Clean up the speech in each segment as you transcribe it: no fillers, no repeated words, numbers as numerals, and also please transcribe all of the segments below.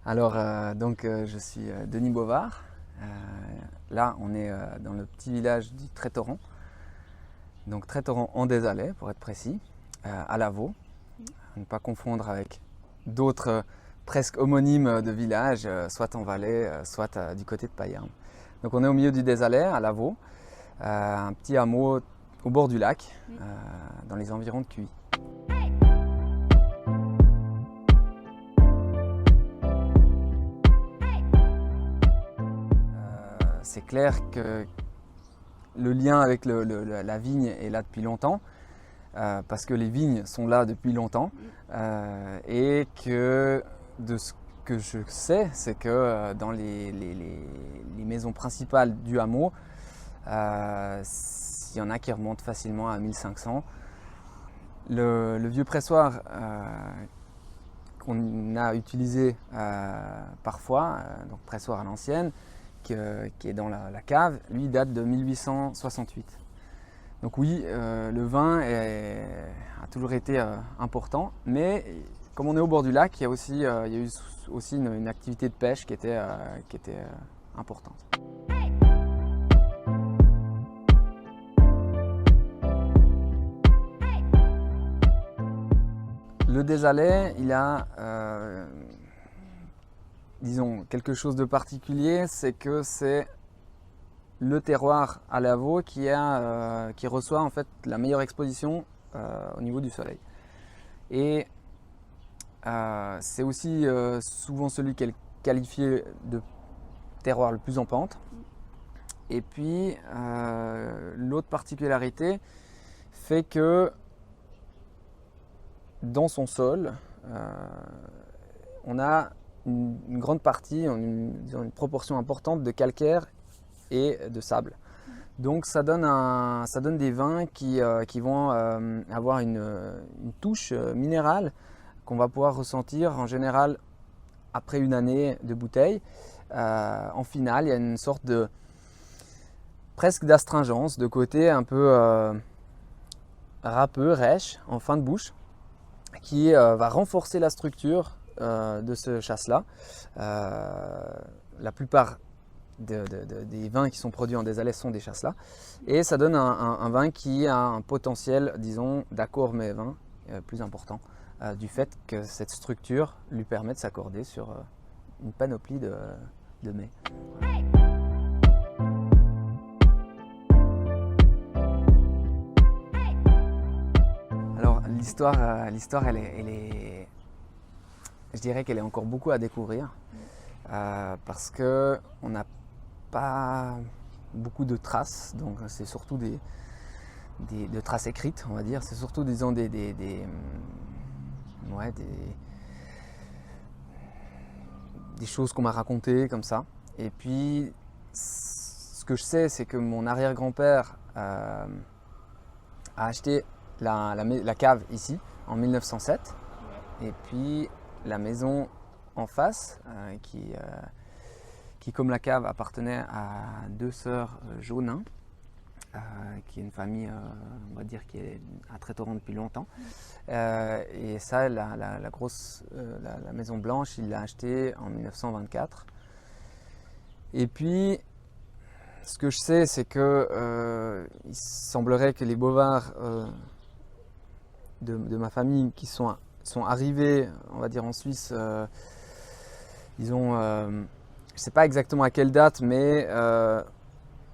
Alors, je suis Denis Bovard. Là, on est dans le petit village du Trétoran. Donc, Trétoran en Désalais, pour être précis, à Lavaux. À ne pas confondre avec d'autres presque homonymes de villages, soit en Valais, soit du côté de Payerne. Donc, on est au milieu du Désalais, à Lavaux, un petit hameau au bord du lac, dans les environs de Cuy. C'est clair que le lien avec la vigne est là depuis longtemps, parce que les vignes sont là depuis longtemps, et que de ce que je sais, c'est que dans les maisons principales du hameau, il y en a qui remontent facilement à 1500. Le vieux pressoir qu'on a utilisé parfois, donc pressoir à l'ancienne, qui est dans la cave, lui date de 1868. Donc oui, le vin a toujours été important, mais comme on est au bord du lac, il y a eu aussi une activité de pêche qui était importante. Le Désalais, il a disons, quelque chose de particulier, c'est que c'est le terroir à Lavaux qui reçoit en fait la meilleure exposition au niveau du soleil. Et c'est aussi souvent celui qui est qualifié de terroir le plus en pente. Et puis l'autre particularité fait que dans son sol, on a une grande partie, une proportion importante de calcaire et de sable. Donc ça donne des vins qui vont avoir une touche minérale qu'on va pouvoir ressentir en général après une année de bouteille. En finale, il y a une sorte de presque d'astringence, de côté un peu râpeux, rêche en fin de bouche, qui va renforcer la structure de ce chasselas. La plupart des vins qui sont produits en Désalais sont des chasselas. Et ça donne un vin qui a un potentiel, disons, d'accord mets-vin plus important, du fait que cette structure lui permet de s'accorder sur une panoplie de mets. Alors l'histoire, je dirais qu'elle est encore beaucoup à découvrir, parce que on n'a pas beaucoup de traces, donc c'est surtout de traces écrites, on va dire. C'est surtout, disons, des choses qu'on m'a racontées comme ça. Et puis, ce que je sais, c'est que mon arrière-grand-père a acheté la cave ici en 1907, et puis la maison en face, qui comme la cave appartenait à deux sœurs Jaunin, qui est une famille, on va dire, qui est à Trétoran depuis longtemps. Et ça, la maison blanche, il l'a achetée en 1924. Et puis, ce que je sais, c'est que il semblerait que les Bovards de ma famille qui sont arrivés, on va dire, en Suisse, je ne sais pas exactement à quelle date, mais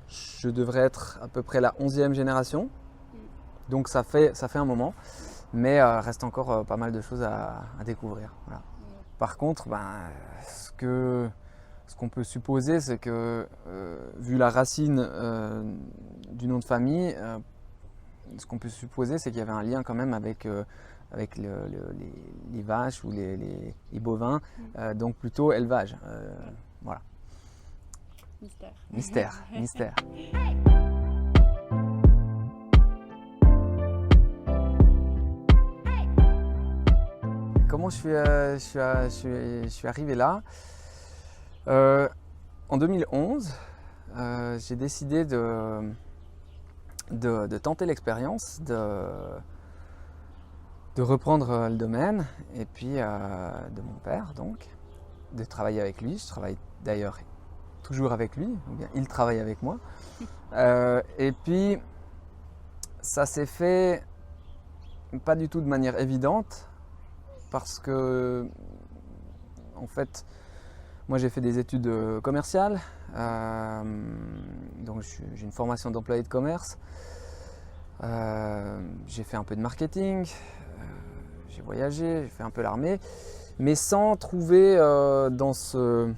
je devrais être à peu près la 11e génération. Donc ça fait un moment, mais reste encore pas mal de choses à découvrir. Voilà. Par contre, ce qu'on peut supposer, c'est que vu la racine du nom de famille, ce qu'on peut supposer, c'est qu'il y avait un lien quand même avec les vaches ou les bovins, donc plutôt élevage. Voilà. Mystère. Comment je suis arrivé là? En 2011, j'ai décidé de tenter l'expérience, de reprendre le domaine, et puis de mon père donc, de travailler avec lui. Je travaille d'ailleurs toujours avec lui, ou bien il travaille avec moi. Et puis, ça s'est fait pas du tout de manière évidente, parce que, en fait, moi j'ai fait des études commerciales, donc j'ai une formation d'employé de commerce. J'ai fait un peu de marketing, j'ai voyagé, j'ai fait un peu l'armée, mais sans trouver dans ce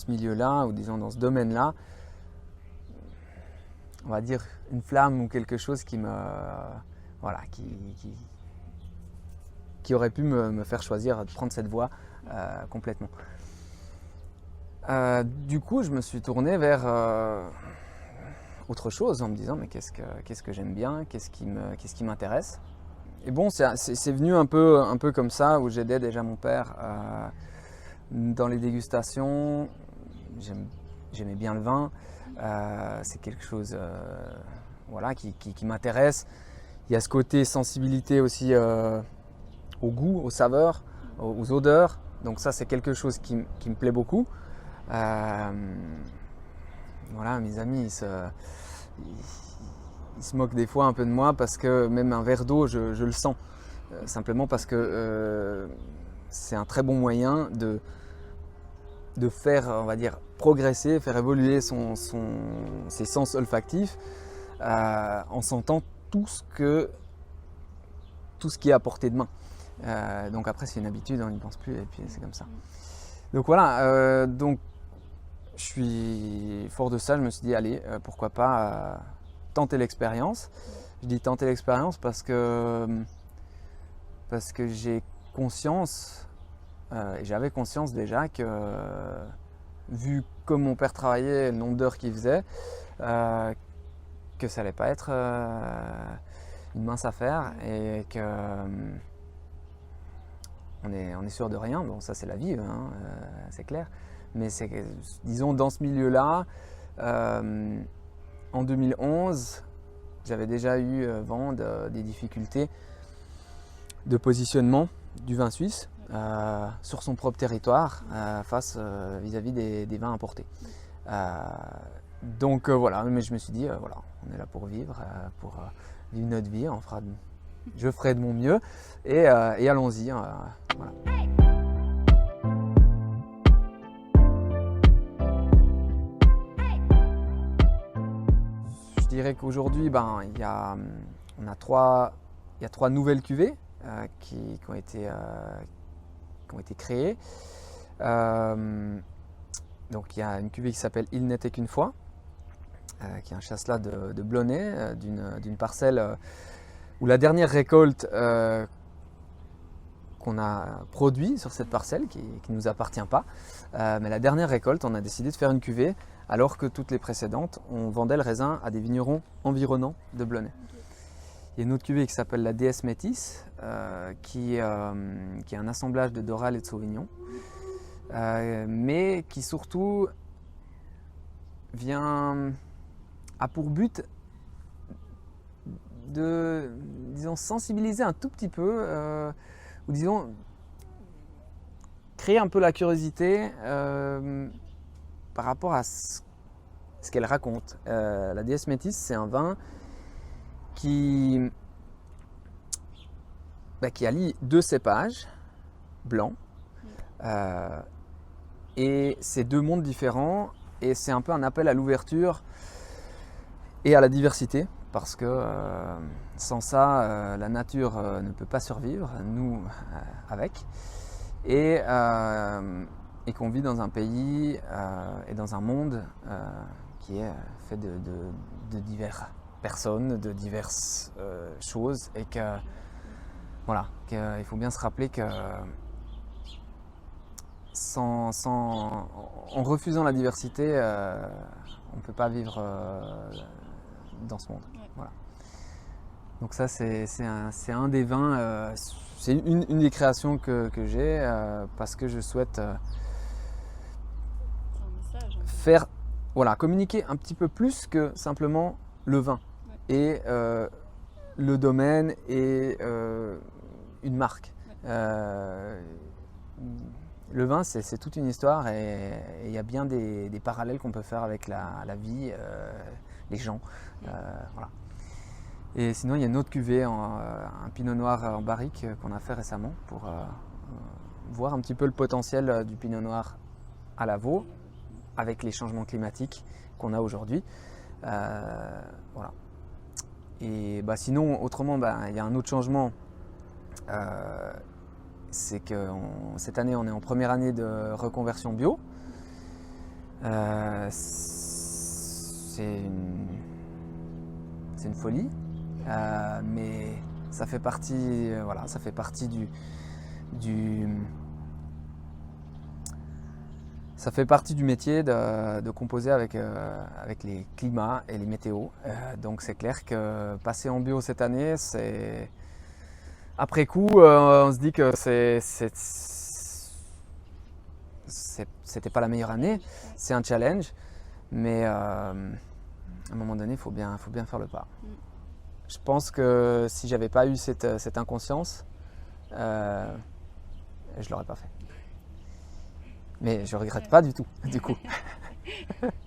milieu-là, ou disons dans ce domaine-là, on va dire une flamme ou quelque chose qui me, voilà, qui aurait pu me faire choisir de prendre cette voie complètement. Du coup, je me suis tourné vers autre chose en me disant mais qu'est-ce que j'aime bien, qu'est-ce qui m'intéresse. Et bon, c'est venu un peu comme ça, où j'aidais déjà mon père dans les dégustations. J'aimais bien le vin, c'est quelque chose voilà, qui m'intéresse. Il y a ce côté sensibilité aussi au goût, aux saveurs, aux odeurs. Donc ça, c'est quelque chose qui me plaît beaucoup. Voilà, mes amis, ils se moquent des fois un peu de moi parce que même un verre d'eau, je le sens. Simplement parce que c'est un très bon moyen de faire, on va dire, progresser, faire évoluer ses sens olfactifs en sentant tout ce qui est à portée de main. Donc après, c'est une habitude, on n'y pense plus et puis c'est comme ça. Donc voilà, donc je suis fort de ça, je me suis dit allez, pourquoi pas tenter l'expérience. Je dis tenter l'expérience parce que j'ai conscience, et j'avais conscience déjà que vu comme mon père travaillait, le nombre d'heures qu'il faisait, que ça allait pas être une mince affaire et que on est sûr de rien. Bon, ça c'est la vie, hein, c'est clair. Mais disons dans ce milieu-là, en 2011, j'avais déjà eu vent des difficultés de positionnement du vin suisse sur son propre territoire face vis-à-vis des vins importés. Donc voilà, mais je me suis dit, voilà, on est là pour vivre notre vie, je ferai de mon mieux et allons-y. Voilà. Je dirais qu'aujourd'hui, il y a trois nouvelles cuvées qui ont été créées. Donc il y a une cuvée qui s'appelle Il n'était qu'une fois, qui est un chasselas de Blonay, d'une parcelle où la dernière récolte qu'on a produit sur cette parcelle, qui ne nous appartient pas, mais la dernière récolte, on a décidé de faire une cuvée, alors que toutes les précédentes, on vendait le raisin à des vignerons environnants de Blonay. Il y a une autre cuvée qui s'appelle la DS Métis, qui est un assemblage de Doral et de Sauvignon, mais qui surtout a pour but de, disons, sensibiliser un tout petit peu, ou disons, créer un peu la curiosité par rapport à ce qu'elle raconte. La DS Métis, c'est un vin qui allie deux cépages blancs, et c'est deux mondes différents, et c'est un peu un appel à l'ouverture et à la diversité, parce que sans ça, la nature ne peut pas survivre, nous avec, et qu'on vit dans un pays et dans un monde qui est fait de diverses personnes, de diverses choses, et que voilà, qu'il faut bien se rappeler que en refusant la diversité, on ne peut pas vivre dans ce monde. Voilà. Donc ça, c'est un des vins, c'est une des créations que j'ai, parce que je souhaite faire, voilà, communiquer un petit peu plus que simplement le vin et le domaine et une marque. le vin, c'est toute une histoire et il y a bien des parallèles qu'on peut faire avec la vie, les gens. Voilà. Et sinon, il y a une autre cuvée, un pinot noir en barrique qu'on a fait récemment pour voir un petit peu le potentiel du pinot noir à la Vaud avec les changements climatiques qu'on a aujourd'hui. Voilà. Et sinon, autrement, il y a un autre changement. C'est que cette année, on est en première année de reconversion bio. C'est une folie, mais ça fait partie, ça fait partie ça fait partie du métier de composer avec les climats et les météos. Donc c'est clair que passer en bio cette année, c'est après coup, on se dit que c'était pas la meilleure année, c'est un challenge, mais à un moment donné, il faut bien faire le pas. Je pense que si j'avais pas eu cette inconscience, je l'aurais pas fait. Mais je regrette pas du tout, du coup.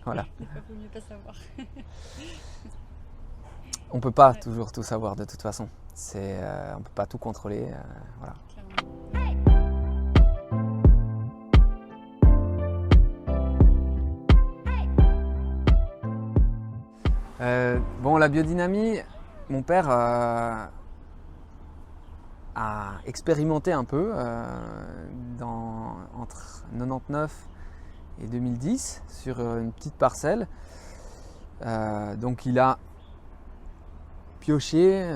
Voilà. Il vaut mieux pas savoir. On peut pas toujours tout savoir de toute façon. On peut pas tout contrôler. Voilà. Bon, la biodynamie, mon père a expérimenté un peu entre 99 et 2010 sur une petite parcelle. Donc il a pioché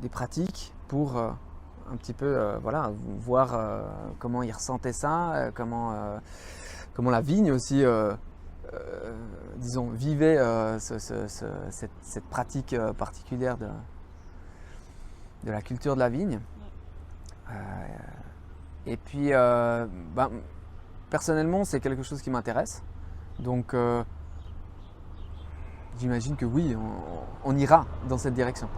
des pratiques pour un petit peu voir comment il ressentait ça, comment la vigne aussi disons, vivait cette pratique particulière de la culture de la vigne. Et puis, personnellement, c'est quelque chose qui m'intéresse. Donc, j'imagine que oui, on ira dans cette direction.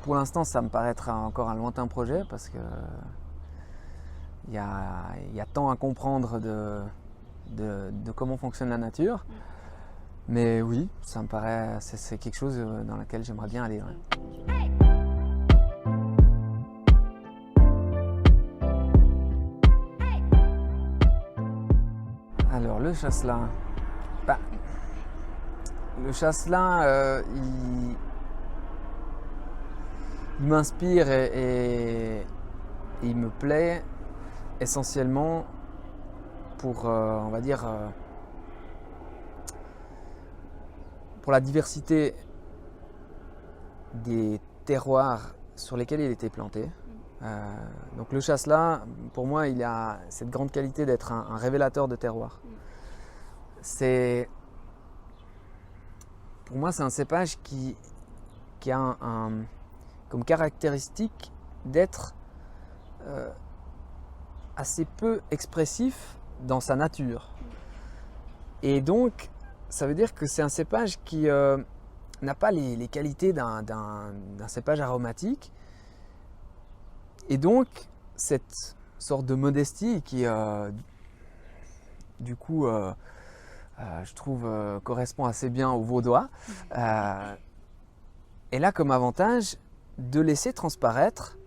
Pour l'instant, ça me paraît être encore un lointain projet parce que il y a tant à comprendre de comment fonctionne la nature. Mais oui, ça me paraît, c'est quelque chose dans lequel j'aimerais bien aller. Ouais. Alors le chasselas, il m'inspire et il me plaît essentiellement pour, on va dire, pour la diversité des terroirs sur lesquels il était planté. Donc le chasselas, pour moi, il a cette grande qualité d'être un révélateur de terroir. Pour moi, c'est un cépage qui a comme caractéristique d'être assez peu expressif dans sa nature. Et donc, ça veut dire que c'est un cépage qui n'a pas les qualités d'un cépage aromatique. Et donc, cette sorte de modestie qui, du coup, je trouve, correspond assez bien aux Vaudois, est là comme avantage de laisser transparaître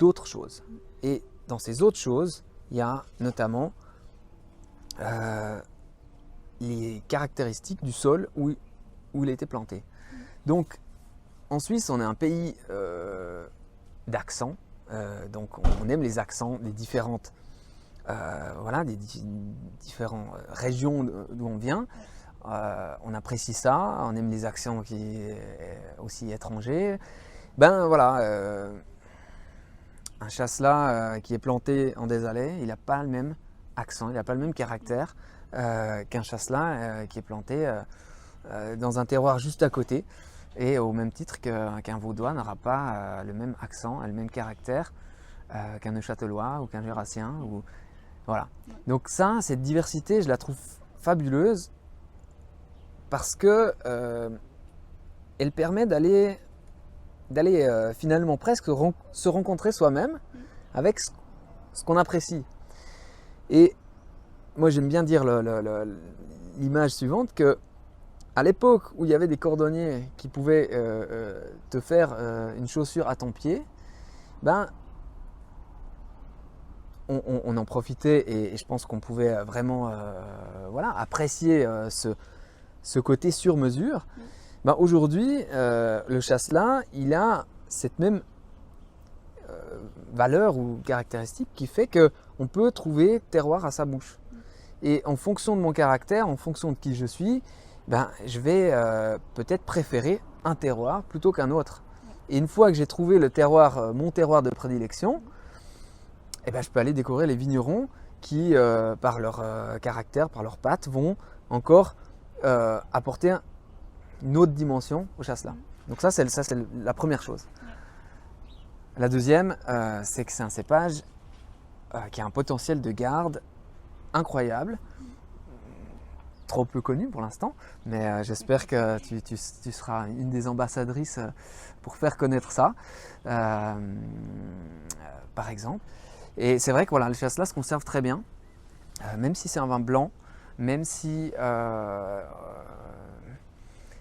d'autres choses. Et dans ces autres choses, il y a notamment les caractéristiques du sol où il a été planté. Donc, en Suisse, on est un pays d'accents. Donc on aime les accents des différentes différentes régions d'où on vient. On apprécie ça, on aime les accents qui aussi étrangers. Un chasselas qui est planté en désalais, il n'a pas le même accent, il n'a pas le même caractère qu'un chasselas qui est planté dans un terroir juste à côté. Et au même titre qu'un Vaudois n'aura pas le même accent, le même caractère qu'un Neuchâtelois ou qu'un Jurassien. Voilà. Donc ça, cette diversité, je la trouve fabuleuse parce que elle permet d'aller finalement presque se rencontrer soi-même avec ce qu'on apprécie. Et moi j'aime bien dire l'image suivante que à l'époque où il y avait des cordonniers qui pouvaient te faire une chaussure à ton pied, ben, on en profitait et je pense qu'on pouvait vraiment voilà, apprécier ce côté sur mesure. Ben, aujourd'hui, le chasselas, il a cette même valeur ou caractéristique qui fait qu'on peut trouver terroir à sa bouche. Et en fonction de mon caractère, en fonction de qui je suis, ben, je vais peut-être préférer un terroir plutôt qu'un autre. Et une fois que j'ai trouvé le terroir, mon terroir de prédilection, eh ben, je peux aller découvrir les vignerons qui, par leur caractère, par leurs pattes, vont encore apporter une autre dimension au chasselas. Donc ça, c'est la première chose. La deuxième, c'est que c'est un cépage qui a un potentiel de garde incroyable, trop peu connu pour l'instant, mais j'espère que tu seras une des ambassadrices pour faire connaître ça, par exemple. Et c'est vrai que voilà, le chasselas se conserve très bien, même si c'est un vin blanc, même si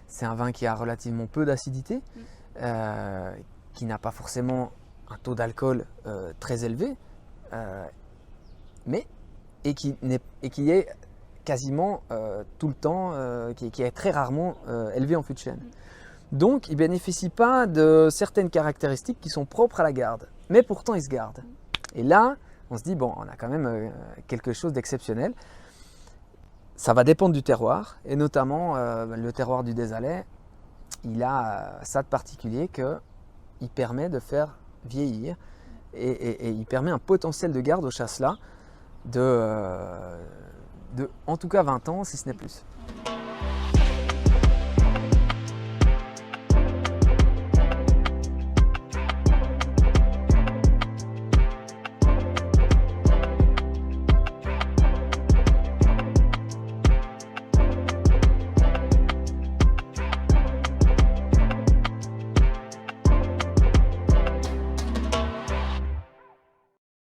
c'est un vin qui a relativement peu d'acidité, qui n'a pas forcément un taux d'alcool très élevé, et qui est quasiment tout le temps, qui est très rarement élevé en fût de chêne. Donc il ne bénéficie pas de certaines caractéristiques qui sont propres à la garde, mais pourtant il se garde. Et là, on se dit, bon, on a quand même quelque chose d'exceptionnel. Ça va dépendre du terroir, et notamment le terroir du Désalais, il a ça de particulier qu'il permet de faire vieillir, et il permet un potentiel de garde au chasselas de en tout cas 20 ans, si ce n'est plus.